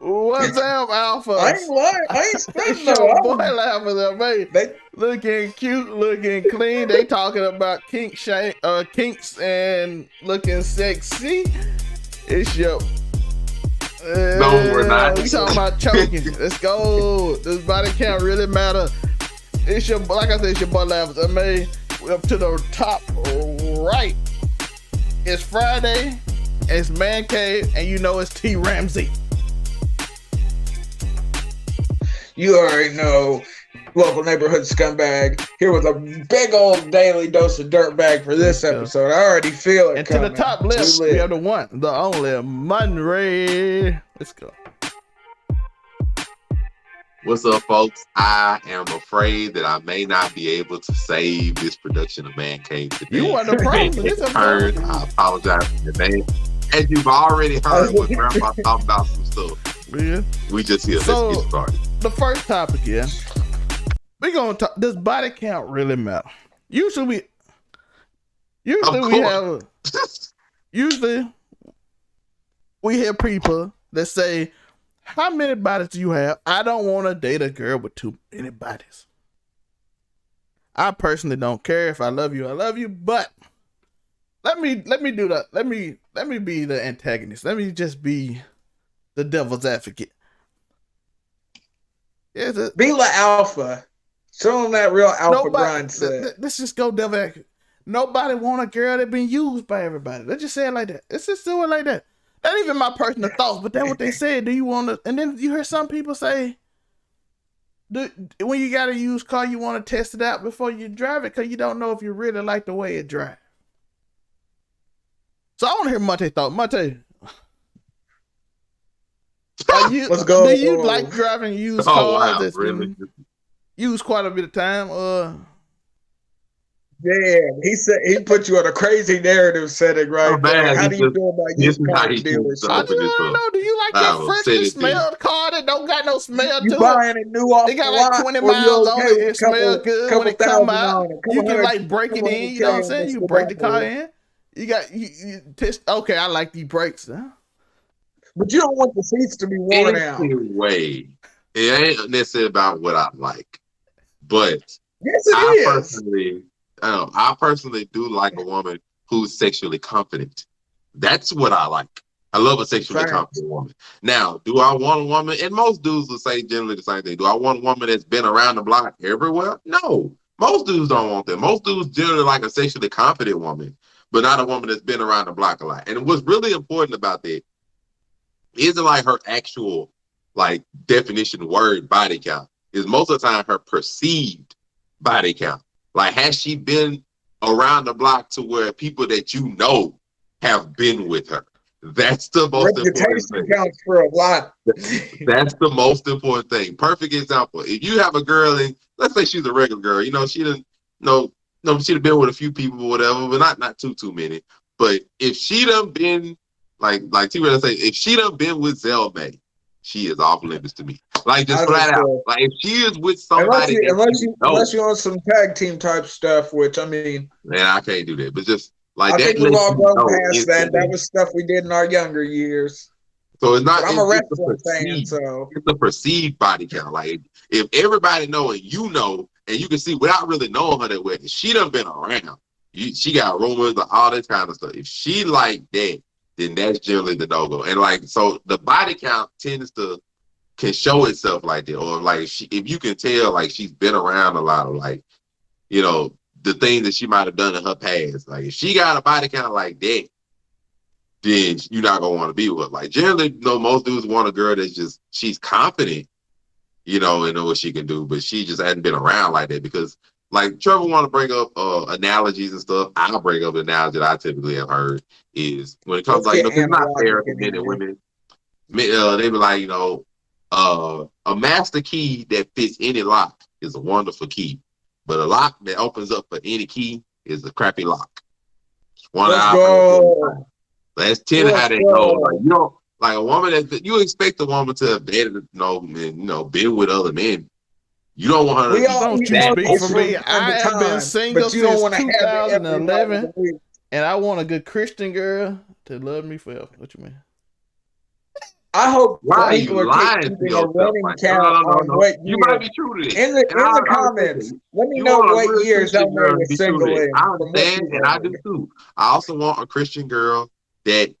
What's up, I Alphas? ain't lying. I ain't It's spitting your no. boy laughing at me. They, Looking cute, looking clean. They talking about kinks and looking sexy. It's your No, we're not. we talking about choking. Let's go. This body count really matter. It's your, like I said, it's your boy laughing at me. Up to the top right. It's Friday. It's Man Cave, and you know it's T Ramsey. you already know, local neighborhood scumbag here with a big old daily dose of dirtbag for this episode. I already feel it And coming. to the top left, we have the one, the only Munray. Let's go. What's up, folks? I am afraid that I may not be able to save this production of Man Cave today. You want the problem? It's a turn. I apologize for the As you've already heard, when Grandpa talked about some stuff. Yeah. We just here. So, let's get started. The first topic, yeah. We're gonna talk. Does body count really matter? Usually we have. Usually, we hear people that say, "How many bodies do you have? I don't want to date a girl with too many bodies." I personally don't care. If I love you, I love you. But let me do that. Let me be the antagonist. Let me just be the devil's advocate. Be la alpha. Show them that real alpha grind set. Let's just go devil advocate. Nobody want a girl that been used by everybody. Let's just say it like that. Let's just do it like that. Not even my personal thoughts, but that's what they said. Do you want to? And then you hear some people say, when you got a used car, you want to test it out before you drive it because you don't know if you really like the way it drives. So I want to hear Monte's thought. Monte, let's go. Do you like driving used cars that's really? been used quite a bit of time? Yeah, he said he put you on a crazy narrative setting right there. How do you feel about used car dealers? I don't know. Do you like that freshly smelled car that don't got no smell to it? You buying it new off it got like 20 miles on it. It smells good when it come out. You can like break it in. You know what I'm saying? You break the car in. You got you test. Okay, I like these brakes. Huh? But you don't want the seats to be worn out. Anyway, it ain't necessarily about what I like, but yes, it is. I personally do like a woman who's sexually confident. That's what I like. I love a sexually confident woman. Now, do I want a woman? And most dudes will say generally the same thing. Do I want a woman that's been around the block everywhere? No. Most dudes don't want that. Most dudes generally like a sexually confident woman, but not a woman that's been around the block a lot. And what's really important about that isn't like her actual like definition word body count. Is most of the time her perceived body count. Like, has she been around the block to where people that you know have been with her? That's the most important thing. Counts for a lot. That's the most important thing. Perfect example. If you have a girl and let's say she's a regular girl, you know, she didn't she'd have been with a few people or whatever, but not too many. But if she done been like T-Ray say, if she done been with Zelmay, she is off limits to me. Like just flat out. Like if she is with somebody, unless you on some tag team type stuff, which I mean, man, I can't do that. But just like I that, think we've all gone past that. That was stuff we did in our younger years. So it's not. But I'm a wrestling fan, so it's a perceived body count. Like if everybody know and you know, and you can see without really knowing her that well, she done been around. She got rumors and all this kind of stuff. If she like that, then that's generally the no-go. And like, so the body count can show itself like that. Or like, if you can tell, like, she's been around a lot of like, you know, the things that she might have done in her past. Like, if she got a body count like that, then you're not going to want to be with her. Like, generally, you know, most dudes want a girl that's just, she's confident, you know, and know what she can do, but she just hasn't been around like that because like Trevor want to bring up analogies and stuff. I'll bring up an analogy that I typically have heard is when it comes like, you know, it's not fair to men and women. They be like, you know, a master key that fits any lock is a wonderful key, but a lock that opens up for any key is a crappy lock. That's 10 how they go. Like, you know, like a woman that you expect a woman to have dated, been with other men. You don't want her to don't you speak for me. I have been single since 2011, and I want a good Christian girl to love me forever. What you mean? I hope Why are people you are lying to keeping a yourself? running Like, count on no. what You year. might be true to that. In the comments, let me You know want a what real years Christian L. May girl to was be true to single that. in. I From what understand, you and I heard. do too. I also want a Christian girl that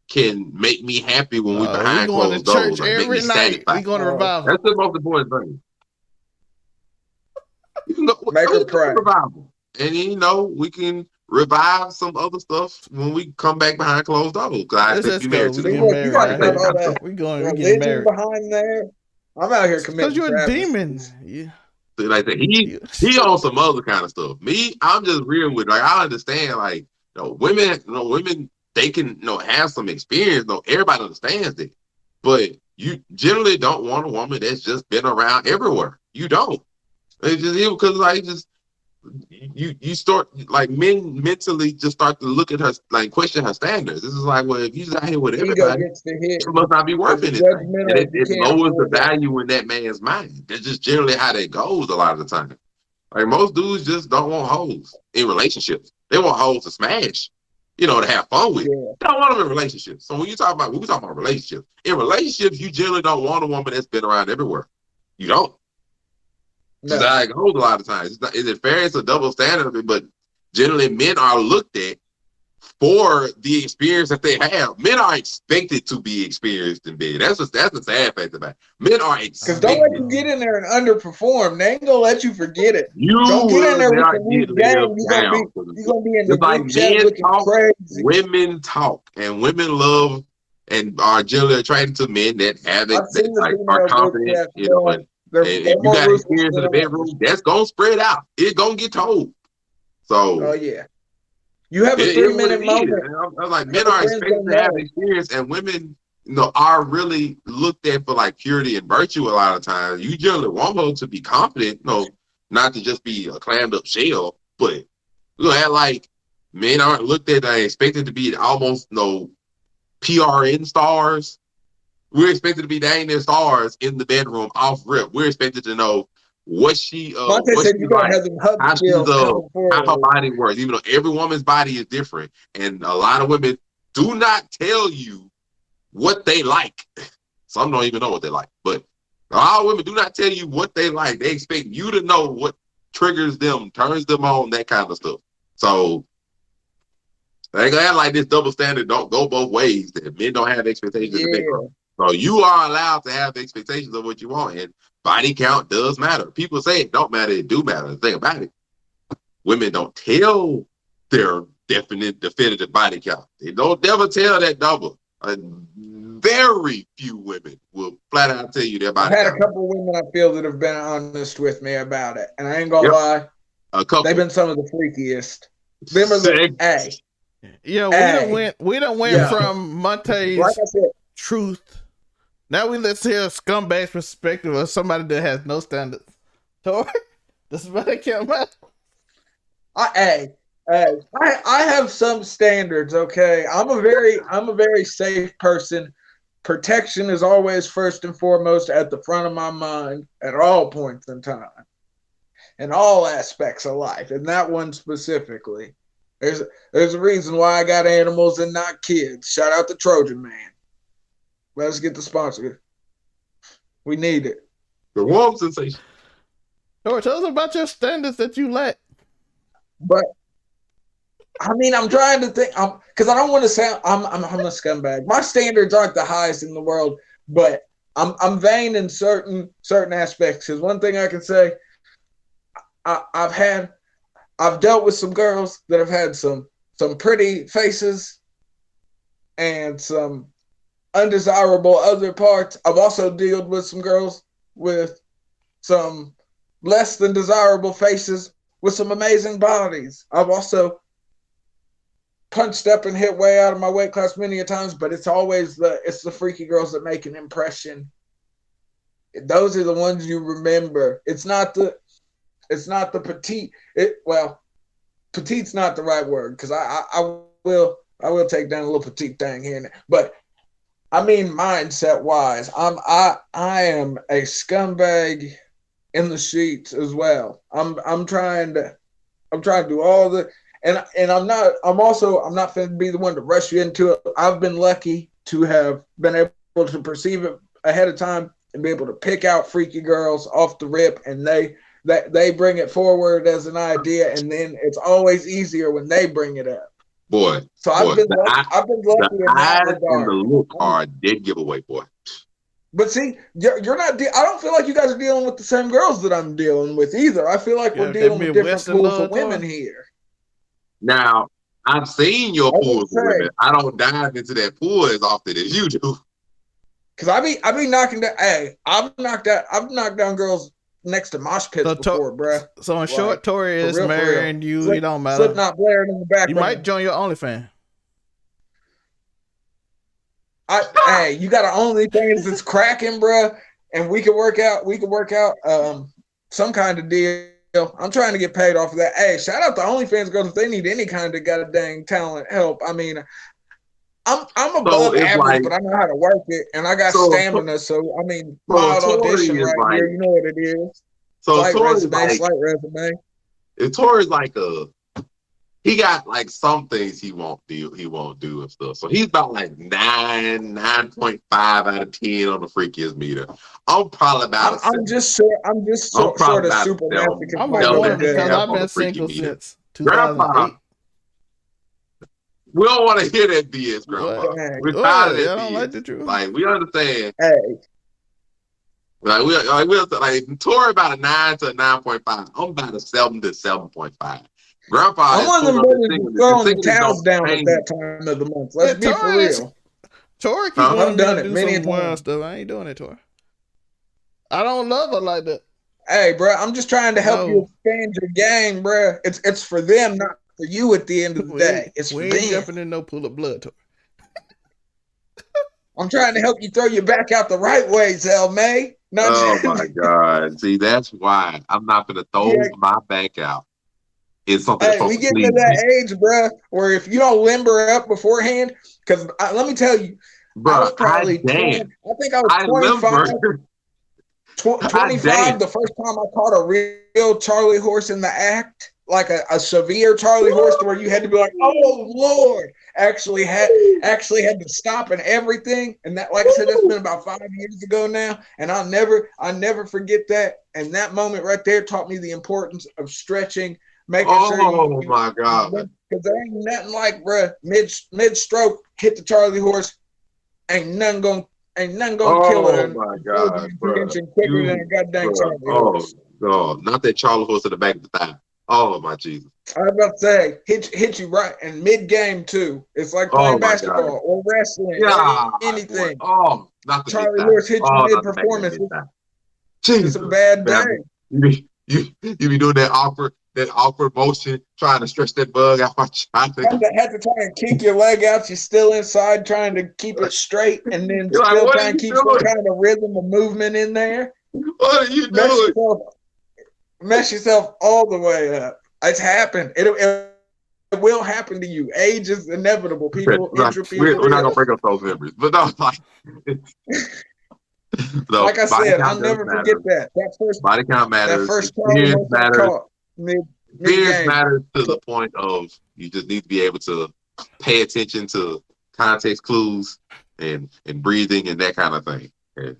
can make me happy when we We behind going to closed doors, church like make me every night. We satisfied. going to revival. That's the most important thing. You can go Make her to pray. revival, and we can revive some other stuff when we come back behind closed doors. Because I Let's expect to just be go. married We to them. getting Look, you married gotta out cut here. all that We getting religion married. behind there. I'm out here Because committing you're a demon. travesties. Yeah. Like that, he on some other kind of stuff. Me, I'm just real with. Like, I understand. Like, women, they can have some experience. Everybody understands it, but you generally don't want a woman that's just been around everywhere. You don't. It's just because you start like men mentally just start to look at her, like question her standards. This is like, well, if you're out here with Ego everybody, gets to hit it must not be worth because anything, and judgmental. You it can't lowers the afford that. value in that man's mind. That's just generally how that goes a lot of the time. Like, most dudes just don't want hoes in relationships. They want hoes to smash, to have fun with. Yeah. They don't want them in relationships. So when we talk about relationships, in relationships, you generally don't want a woman that's been around everywhere. You don't. Just how it goes a lot of times. Is it fair? It's a double standard of it, but generally men are looked at for the experience that they have. Men are expected to be experienced in bed. That's the sad fact about it. Men are Because don't let expected. you get in there and underperform. They ain't gonna let you forget it. You don't get in will there with not the weak get game. lived You're down. gonna be in the Just like group chat men looking talk, crazy. women talk, and women love and are generally attracted to men that have it, I've seen the like are female group confident, chats. and They're if you more got ruthless experience in than the bedroom, that's gonna spread out. It's gonna get told. So oh yeah, you have a it is what 3-minute it is. moment. I'm like, men are expected to have experience, and women, are really looked at for like purity and virtue a lot of times. You generally want her to be confident, not to just be a clammed up shell, but act like men aren't looked at expected to be almost PRN stars. We're expected to be dang near stars in the bedroom off rip. We're expected to know what she Monte said you gotta like, have them hub how she's skills coming how her forward. body works. Even though every woman's body is different, and a lot of women do not tell you what they like. Some don't even know what they like, but a lot of women do not tell you what they like. They expect you to know what triggers them, turns them on, that kind of stuff. So they gonna act like this double standard don't go both ways. That men don't have expectations in the bedroom. So you are allowed to have expectations of what you want, and body count does matter. People say it don't matter, it do matter. The thing about it, women don't tell their definitive body count. They don't never tell that number. Very few women will flat out tell you their body count. I've had a couple women I feel that have been honest with me about it, and I ain't gonna lie. A couple. They've been some of the freakiest. Remember the hey. Yeah, we don't went from Monte's like I said, truth. Now let's hear a scumbag's perspective of somebody that has no standards. Does body count matter? I have some standards, okay? I'm a very safe person. Protection is always first and foremost at the front of my mind at all points in time. In all aspects of life, and that one specifically. There's a reason why I got animals and not kids. Shout out to Trojan Man. Let's get the sponsor. We need it. The warm sensation. Tell us about your standards that you lack. But I mean, I'm trying to think. Because I don't want to sound. I'm a scumbag. My standards aren't the highest in the world, but I'm vain in certain aspects. Because one thing I can say, I've dealt with some girls that have had some pretty faces and some undesirable other parts. I've also dealt with some girls with some less than desirable faces with some amazing bodies. I've also punched up and hit way out of my weight class many a times, but it's always the freaky girls that make an impression. Those are the ones you remember. It's not the petite. Petite's not the right word, because I will take down a little petite thing here and there. But I mean, mindset wise, I am a scumbag in the sheets as well. I'm trying to do all the and I'm not going to be the one to rush you into it. I've been lucky to have been able to perceive it ahead of time and be able to pick out freaky girls off the rip, and they bring it forward as an idea, and then it's always easier when they bring it up. Boy, So I've been lucky in that regard. And the look are dead giveaway, boy. But see, you're not. I don't feel like you guys are dealing with the same girls that I'm dealing with either. I feel like we're dealing with different pools of women here. Now, I've seen your pools of women. I don't dive into that pool as often as you do. Cause I be knocking down. Hey, I've knocked down girls next to mosh pits before, bro. So in short, Tori is marrying you. It don't matter. Slipknot blaring in the background. You might join your OnlyFans. Hey, you got an OnlyFans that's cracking, bro, and we could work out some kind of deal. I'm trying to get paid off of that. Hey, shout out to OnlyFans girls if they need any kind of goddamn talent help. I mean, I'm above average, but I know how to work it, and I got stamina. So I mean, wild audition right here. You know what it is. So slight resume. If Tori's like he got like some things he won't do and stuff. So he's about like 9.5 out of 10 on the freakiest meter. I'm probably about. I'm just sort of super nasty. I'm like because I've been single since 2008. We don't want to hear that BS, Grandpa. We're tired of that BS. Don't like the truth. Like we understand. Hey. Like Tori about a 9 to a 9.5. I'm about a 7 to 7.5. Grandpa, I'm one of them brothers throwing the towels down at that time of the month. Let's be for real. Tori keep wanting to do some wild stuff. I ain't doing it, Tori. I don't love her like that. Hey, bro, I'm just trying to help you expand your game, bro. It's for them, not for you at the end of the day. It's for them. We ain't jumping in no pool of blood, Tori. I'm trying to help you throw your back out the right way, Zell May. My God. See, that's why I'm not going to throw my back out. It's something we get to that age, bro, where if you don't limber up beforehand, because let me tell you, bro, I was probably 20, I think I was 25 the first time I caught a real Charlie horse in the act, like a severe Charlie horse to where you had to be like, oh Lord, actually had to stop and everything. And that, like I said, that's been about 5 years ago now. And I'll never forget that. And that moment right there taught me the importance of stretching, making sure my God. Because there ain't nothing like, bruh, mid stroke, hit the Charlie horse, ain't nothing gonna kill it. Oh my God, bro. Quicker than a goddamn Charlie horse. Oh, not that Charlie horse in the back of the thigh. Oh my Jesus. I was about to say, hit you right in mid game too. It's like playing basketball or wrestling, anything. Not the Charlie horse hit you mid performance. It's a bad day. You be doing that awkward motion, trying to stretch that bug out. Had to try and kick your leg out. You're still inside trying to keep it straight, and then still trying to keep some kind of rhythm of movement in there. What are you doing? Mess yourself all the way up. It's happened. It will happen to you. Age is inevitable. People, we're not gonna break up those memories, but no, like I said, I'll never forget that. That first body count matters. That first fears matters. Fears matters to the point of you just need to be able to pay attention to context clues and breathing and that kind of thing. And,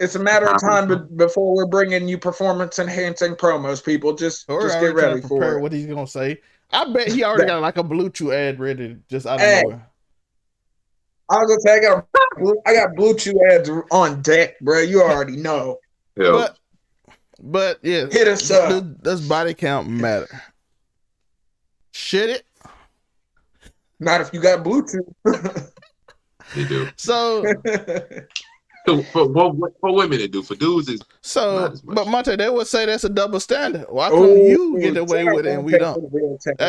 it's a matter of time before we're bringing you performance enhancing promos. People just get ready for it. What he's gonna say. I bet he already got like a Blue Chew ad ready just out of nowhere. I was gonna say I got Blue Chew ads on deck, bro. You already know. Yeah. But yeah, hit us up. Does body count matter? Should it? Not if you got Bluetooth. They do. So for women it do. For dudes it's not as much. But Monte, they would say that's a double standard. Why couldn't you get away with it and we don't?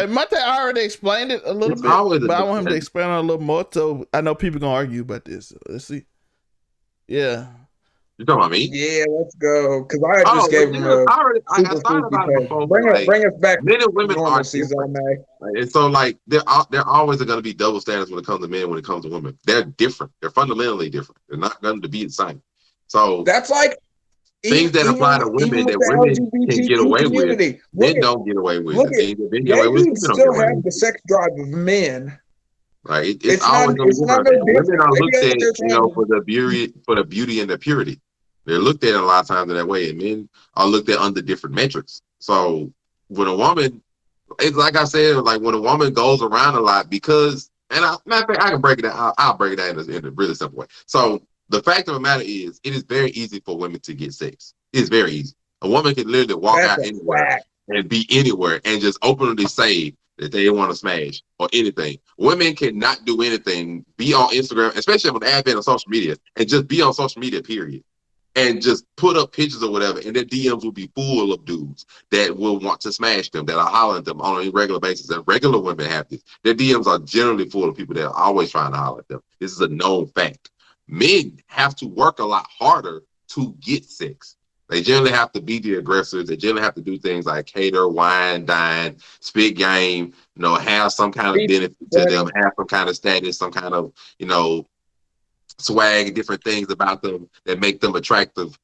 Monte, I already explained it a little bit, but I want him to explain it a little more. So I know people gonna argue about this. Let's see. Yeah. You talking about me? Yeah, let's go. Because I just gave him a I thought about it before. Bring us back. Men and women are different. And so, like, there always going to be double standards when it comes to men. When it comes to women, they're different. They're fundamentally different. They're not going to be the same. So that's like things that apply to women that women can get away with, men don't get away with. They still have the sex drive of men. Like it's It's not. always going to It's be not like no that. Women different. are Maybe looked that's at, what they're trying to. for the beauty and the purity. They're looked at a lot of times in that way, and men are looked at under different metrics. So when a woman, it's like I said, like when a woman goes around a lot because, and matter of fact, I can break it down. I'll break it down in a really simple way. So the fact of the matter is, it is very easy for women to get sex. It's very easy. A woman can literally walk That's out a anywhere fact. and be anywhere and just openly say that they want to smash or anything. Women cannot do anything, be on Instagram, especially with the advent of social media, and just be on social media, period. And just put up pictures or whatever, and their DMs will be full of dudes that will want to smash them, that are hollering at them on a regular basis. And regular women have this. Their DMs are generally full of people that are always trying to holler at them. This is a known fact. Men have to work a lot harder to get sex. They generally have to be the aggressors. They generally have to do things like cater, wine, dine, spit game, have some kind of Be benefit to funny. them, have some kind of status, some kind of, swag, different things about them that make them attractive.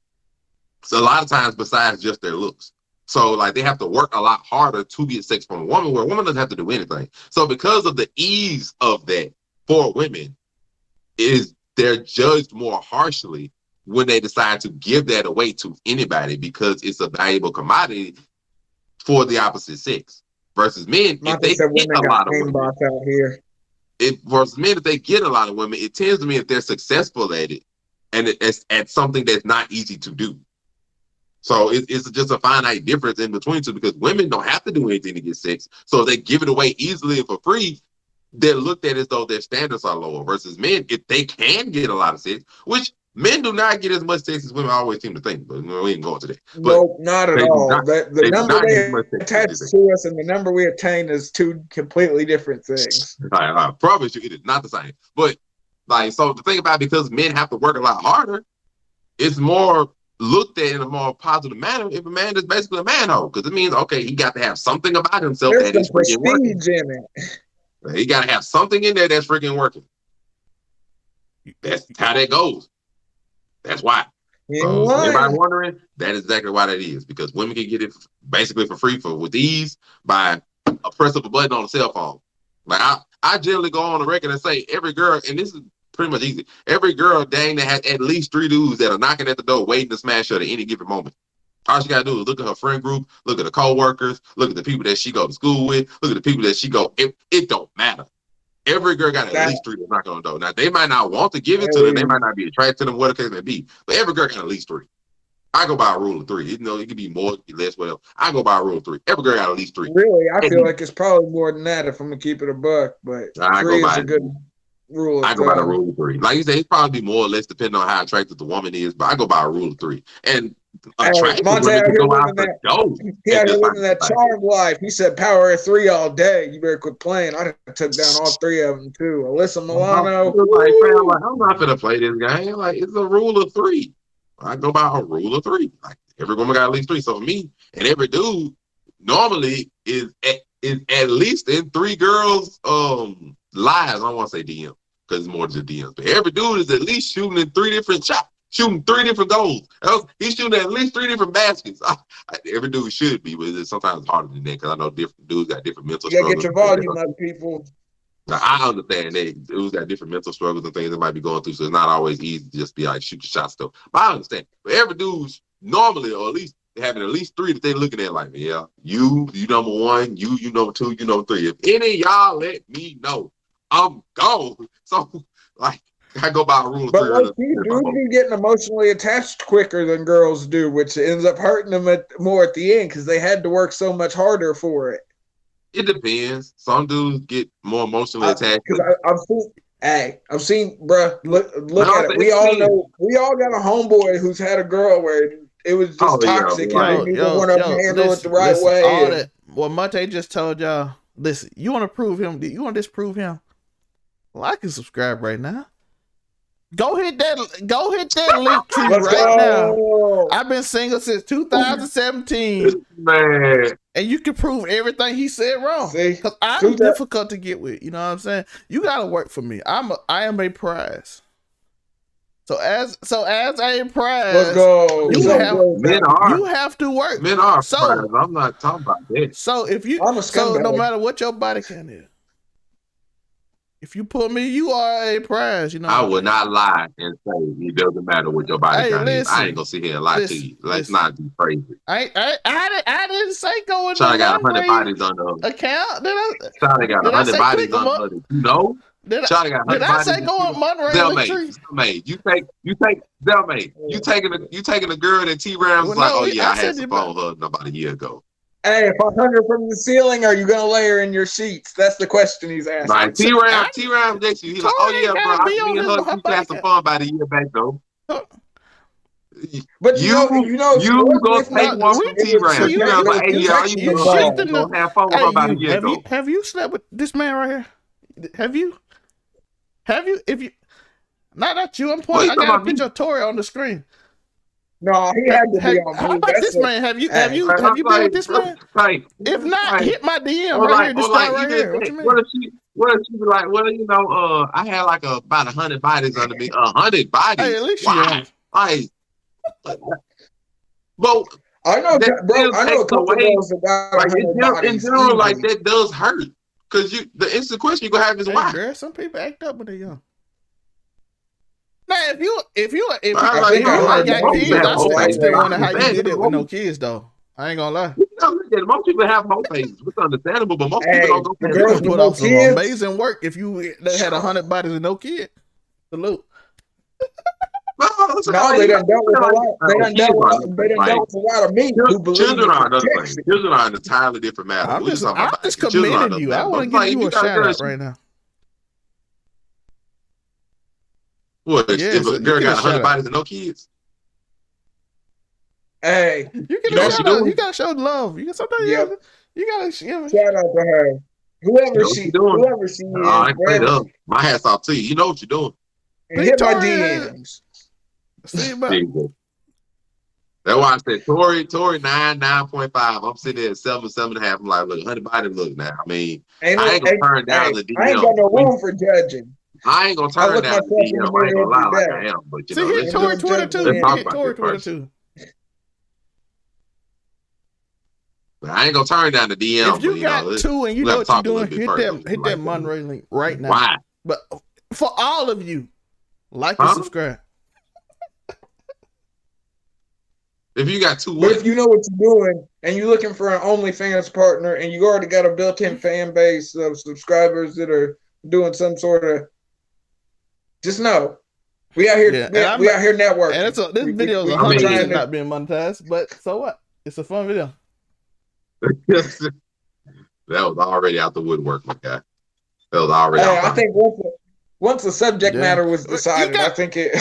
So a lot of times besides just their looks. So like they have to work a lot harder to get sex from a woman, where a woman doesn't have to do anything. So because of the ease of that for women, they're judged more harshly when they decide to give that away to anybody because it's a valuable commodity for the opposite sex. Versus men, if Monte they said get women a got lot of women, aimbots out here. versus men, if they get a lot of women, it tends to mean if they're successful at it, and it's at something that's not easy to do. So it's just a finite difference in between two because women don't have to do anything to get sex. So if they give it away easily and for free, they're looked at as though their standards are lower. Versus men, if they can get a lot of sex, which men do not get as much sex as women always seem to think, but we ain't going to that. But Nope, not at they do all. not. The They do number not get as they much sex as attach they think. to us and the number we attain is two completely different things. I promise you, it is not the same. But like, so the thing about it, because men have to work a lot harder, it's more looked at in a more positive manner if a man is basically a manhole, because it means, okay, he got to have something about himself There's that some is freaking working. prestige in it. He got to have something in there that's freaking working. That's how that goes. That's why. You So everybody ain't wondering, that is exactly why that is, because women can get it basically for free with ease by a press of a button on a cell phone. Like I generally go on the record and say every girl, and this is pretty much easy, every girl dang that has at least 3 dudes that are knocking at the door waiting to smash her at any given moment. All she gotta do is look at her friend group, look at the co-workers, look at the people that she go to school with, look at the people that she go. It don't matter. Every girl got at least 3 that's knocking on the door. Now they might not want to give it to them, they might not be attracted to them, whatever the case may be, but every girl got at least 3. I go by a rule of 3. It could be more, it could be less, whatever. I go by a rule of 3. Every girl got at least 3. really. I feel like it's probably more than that if I'm gonna keep it a buck, but I 3 go is by a good rule I of go by the thumb. rule of 3. Like you said, it's probably more or less depending on how attractive the woman is, but I go by a rule of 3. And attractive Monte women out can here go out living the that. door He and out here just living that like charmed life. He said power of 3 all day. You better quit playing. I took down all 3 of them too. Alyssa Milano. like, fam, like, I'm not gonna play this game. Like, it's a rule of 3. I go by a rule of 3. Like, every woman got at least 3. So for me, and every dude normally is at least in 3 girls' lives. I don't want to say DM because it's more than DMs, but every dude is at least shooting in 3 different shots, shooting 3 different goals. He's shooting at least 3 different baskets. Every dude should be, but it's sometimes harder than that because I know different dudes got different mental You gotta get struggles. your volume up, people. Now, I understand that dudes got different mental struggles and things they might be going through, so it's not always easy to just be like shoot your shot stuff. But I understand. But every dude's normally, or at least having at least 3 that they're looking at like, yeah, you number 1, you number 2, you number 3. If any of y'all let me know, I'm gone. So like I go by a rule of But 3. like you dudes be getting emotionally attached quicker than girls do, which ends up hurting them more at the end because they had to work so much harder for it. It depends. Some dudes get more emotionally attached. Because I've seen, bruh, look at it. We all got a homeboy who's had a girl where it was just toxic and neither one of them handle it the right way. All that what Monte just told y'all. Listen, you want to prove him? You want to disprove him? Like and subscribe right now. Go hit that link tree now. I've been single since 2017. Man. And you can prove everything he said wrong. Because I'm difficult to get with. You know what I'm saying? You gotta work for me. I am a prize. So as a prize, let's go. You have to work. Men are prize. I'm not talking about that. So if you no matter what your body count is. If you pull me, you are a prize. You know. I would not lie and say it doesn't matter what your body count is. I ain't gonna sit here and lie to you. Let's not be crazy. I didn't say go in Shawty got 100 bodies on the account. Shawty got 100 bodies on the. You know. Shawty got 100 did I say go on Monterey? Zelmay, you take Zelmay. You taking a girl that T-Rams was like, oh yeah, I had some fun with her about a year ago. Hey, if I hung her from the ceiling, are you gonna lay her in your sheets? That's the question he's asking. Like T-Ram next to you. He's like, oh yeah, bro, me and her had some fun about a year back though. But you go take one from T-Ram. T-Ram's like, hey, yeah, you gonna have fun with her about a year ago. Have you slept with this man right here? Have you? If you, not you. I'm pointing. I got a picture of Tori on the screen. No, he had to be on. How about this man? Have you been with this man? If not, hit my DM right here. This guy right here. What you mean? What if she be like, well, you know, I had like about 100 bodies under me. 100 bodies. Hey, at least wow. But I know, bro. I know a couple of girls that got like, in general, like that does hurt. Cause the instant question you gonna have is why. Girl, some people act up when they're young. Now, if you got kids, I still wonder how you did it with no kids, though. I ain't gonna lie. Most people have more phases. It's understandable, but most people don't go through it. You put off some amazing work if you had 100 bodies and no kid. Salute. No, they done dealt with a lot. They done dealt with a lot of me. Children are another thing. Children are an entirely different matter. I'm just commending you. I want to give you a shout out right now. What? If a girl got 100 bodies and no kids? Hey, you gotta show love. You gotta shout out to her. Whoever she is. I straight up. My hat's off to you. You know what you're doing. And hit my DMs. See about that's why I said Tori 9.5. I'm sitting there at 7.5. I'm like, look, 100 bodies. Look now. I mean, I ain't gonna turn down the DM. I ain't got no room for judging. I ain't gonna turn down the DM. I ain't gonna lie like I am. But you know, hit Tori 22. Hit Tori 22. But I ain't gonna turn down the DM. If you got two and you know what you're doing, hit that Monterey link right now. Why? But for all of you, like and subscribe. If you got two, but if you know what you're doing and you're looking for an OnlyFans partner and you already got a built-in fan base of subscribers that are doing some sort of, just know we out here. Yeah, we out here networking. And this video is 100% not being monetized, but so what? It's a fun video. That was already out the woodwork, my guy. That was already. I think once the subject matter was decided, I think it.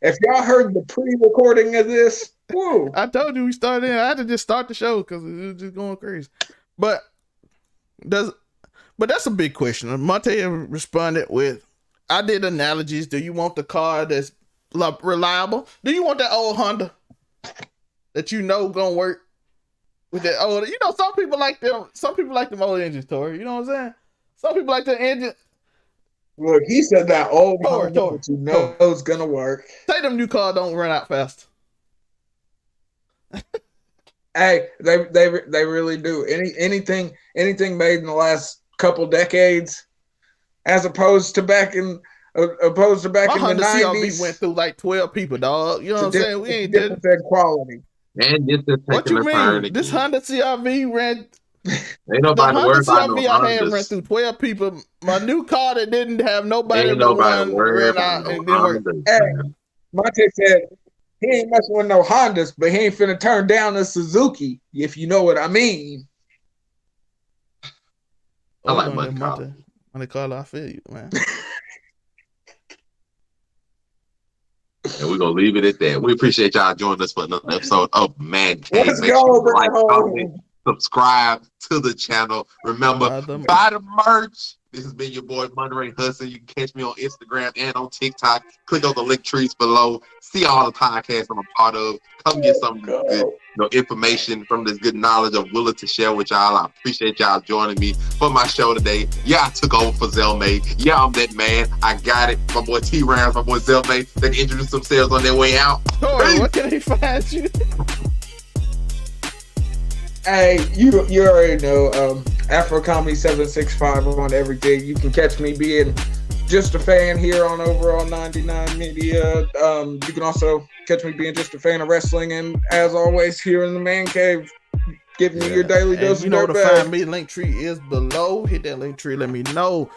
If y'all heard the pre-recording of this, woo. I told you we started in. I had to just start the show because it was just going crazy. But that's a big question. Monte responded with, I did analogies. Do you want the car that's reliable? Do you want that old Honda that you know gonna work with that old? You know, some people like them. Some people like them old engines, Tori. You know what I'm saying? Some people like the engine. Look, he said that old Honda that you know is gonna work. Say them new cars don't run out fast. Hey, they really do. Anything made in the last couple decades, as opposed to back in the 90s. CRV went through like 12 people, dog. You know what I'm saying? We ain't different quality. And what you mean? This Honda CRV ran. Ain't nobody worried about no I had ran through 12 people. My new car that didn't have nobody ran out and didn't work. Hey, Monte said he ain't messing with no Hondas, but he ain't finna turn down a Suzuki, if you know what I mean. I like Monte Carlo. Monte Carlo, I feel you, man. And we're gonna leave it at that. We appreciate y'all joining us for another episode of Man Cave. Let's go, like, comment, subscribe to the channel. Remember, buy the merch. This has been your boy Monterey Hudson. You can catch me on Instagram and on TikTok. Click on the link trees below. See all the podcasts I'm a part of. Come get some good information from this good knowledge I'm willing to share with y'all. I appreciate y'all joining me for my show today. Yeah, I took over for Zelmay. Yeah, I'm that man. I got it. My boy T-Rams, my boy Zelmay. They can introduce themselves on their way out. Hey, what can they find you? Hey, you already know. AfroComedy765 on everything. You can catch me being just a fan here on Overall 99 Media. You can also catch me being just a fan of wrestling, and as always, here in the man cave, giving you your daily dose of you know to dirtbag. find me. Link tree is below. Hit that link tree. Let me know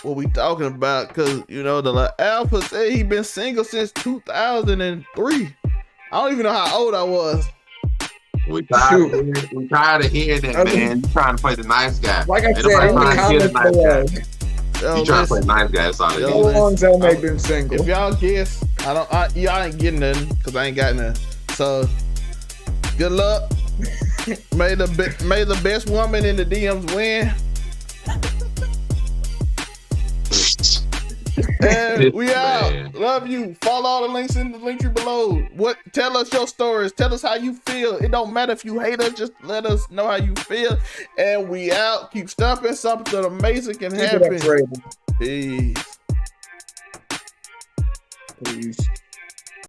what we talking about, because you know the Alpha said he been single since 2003. I don't even know how old I was. We tired of hearing that, man. You trying to play the nice guy. Like I said, in the comments below. You trying to play nice guy? That's all it is. How long's L-May been single? If y'all guess, y'all ain't getting nothing because I ain't got nothing. So good luck. May the best woman in the DMs win. And we out. Love you. Follow all the links in the link tree below. Tell us your stories. Tell us how you feel. It don't matter if you hate us. Just let us know how you feel. And we out. Keep stumping. Something amazing can happen. Peace. Peace.